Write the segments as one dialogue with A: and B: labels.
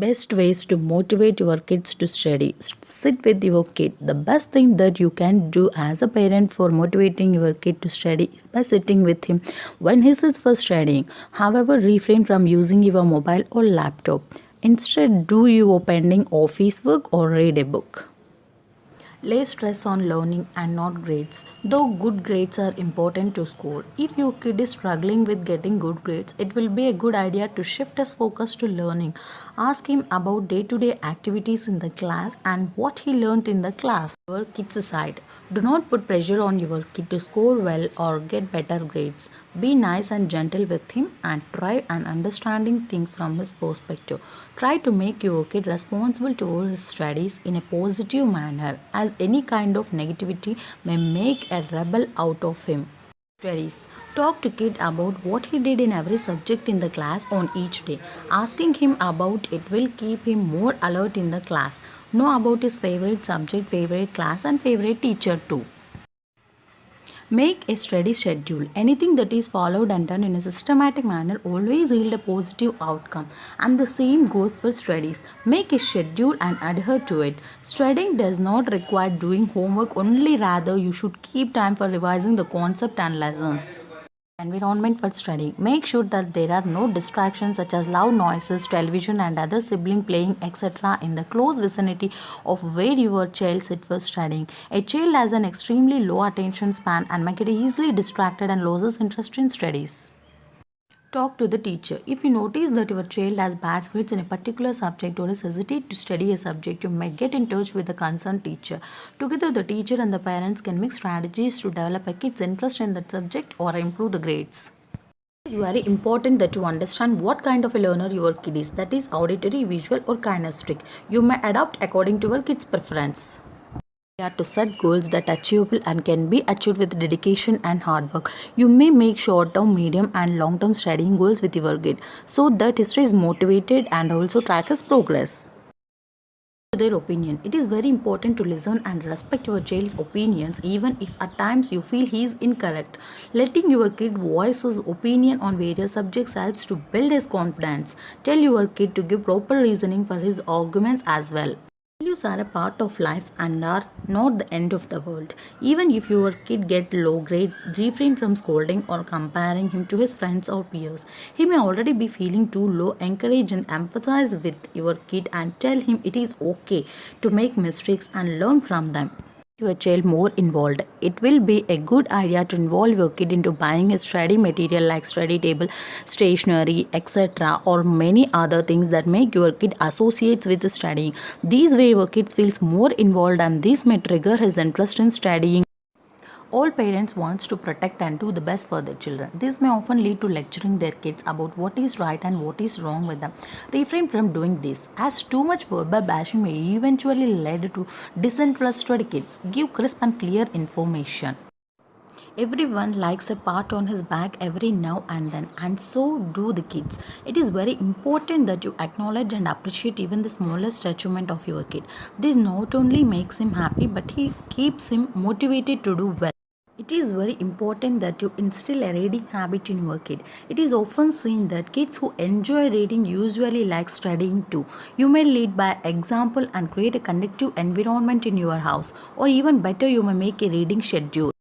A: Best ways to motivate your kids to study. Sit with your kid. The best thing that you can do as a parent for motivating your kid to study is by sitting with him when he is for studying. However, refrain from using your mobile or laptop. Instead, do your pending office work or read a book. Lay stress on learning and not grades. Though good grades are important to score, if your kid is struggling with getting good grades, it will be a good idea to shift his focus to learning. Ask him about day to day activities in the class and what he learned in the class. Your kid's side. Do not put pressure on your kid to score well or get better grades. Be nice and gentle with him and try and understanding things from his perspective. Try to make your kid responsible towards his studies in a positive manner, as any kind of negativity may make a rebel out of him. Studies. Talk to kid about what he did in every subject in the class on each day. Asking him about it will keep him more alert in the class. Know about his favorite subject, favorite class and favorite teacher too. Make a study schedule. Anything that is followed and done in a systematic manner always yield a positive outcome. And the same goes for studies. Make a schedule and adhere to it. Studying does not require doing homework only, rather you should keep time for revising the concept and lessons. Environment for studying. Make sure that there are no distractions such as loud noises, television and other sibling playing etc. in the close vicinity of where your child sits for studying. A child has an extremely low attention span and may get easily distracted and loses interest in studies. Talk to the teacher. If you notice that your child has bad grades in a particular subject or is hesitate to study a subject, you may get in touch with the concerned teacher. Together, the teacher and the parents can make strategies to develop a kid's interest in that subject or improve the grades. It is very important that you understand what kind of a learner your kid is, that is auditory, visual or kinesthetic. You may adapt according to your kid's preference. You have to set goals that are achievable and can be achieved with dedication and hard work. You may make short-term, medium and long-term studying goals with your kid so that he stays motivated and also track his progress. Their opinion. It is very important to listen and respect your child's opinions even if at times you feel he is incorrect. Letting your kid voice his opinion on various subjects helps to build his confidence. Tell your kid to give proper reasoning for his arguments as well. Failures are a part of life and are not the end of the world. Even if your kid gets low grade, refrain from scolding or comparing him to his friends or peers. He may already be feeling too low. Encourage and empathize with your kid and tell him it is okay to make mistakes and learn from them. Your child more involved. It will be a good idea to involve your kid into buying a study material like study table, stationery, etc. or many other things that make your kid associates with studying. This way your kid feels more involved and this may trigger his interest in studying. All parents want to protect and do the best for their children. This may often lead to lecturing their kids about what is right and what is wrong with them. Refrain from doing this, as too much verbal bashing may eventually lead to disinterested kids. Give crisp and clear information. Everyone likes a pat on his back every now and then, and so do the kids. It is very important that you acknowledge and appreciate even the smallest achievement of your kid. This not only makes him happy, but he keeps him motivated to do well. It is very important that you instill a reading habit in your kid. It is often seen that kids who enjoy reading usually like studying too. You may lead by example and create a conducive environment in your house, or even better, you may make a reading schedule.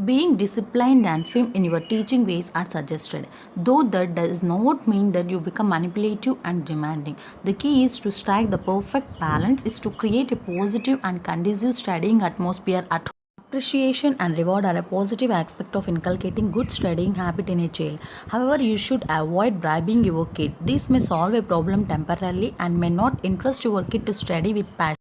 A: Being disciplined and firm in your teaching ways are suggested, though that does not mean that you become manipulative and demanding. The key is to strike the perfect balance is to create a positive and conducive studying atmosphere at home. Appreciation and reward are a positive aspect of inculcating good studying habit in a child. However, you should avoid bribing your kid. This may solve a problem temporarily and may not interest your kid to study with passion.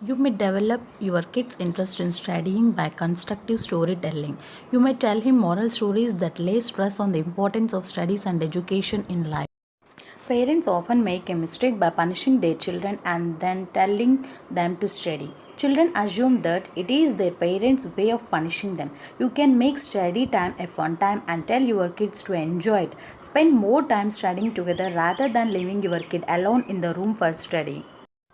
A: You may develop your kid's interest in studying by constructive storytelling. You may tell him moral stories that lay stress on the importance of studies and education in life. Parents often make a mistake by punishing their children and then telling them to study. Children assume that it is their parents' way of punishing them. You can make study time a fun time and tell your kids to enjoy it. Spend more time studying together rather than leaving your kid alone in the room for study.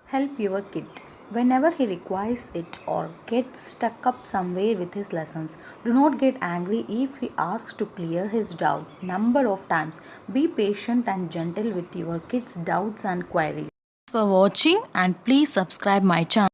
A: Help your kid whenever he requires it or gets stuck up somewhere with his lessons. Do not get angry if he asks to clear his doubt number of times. Be patient and gentle with your kids' doubts and queries. for watching and please subscribe my channel.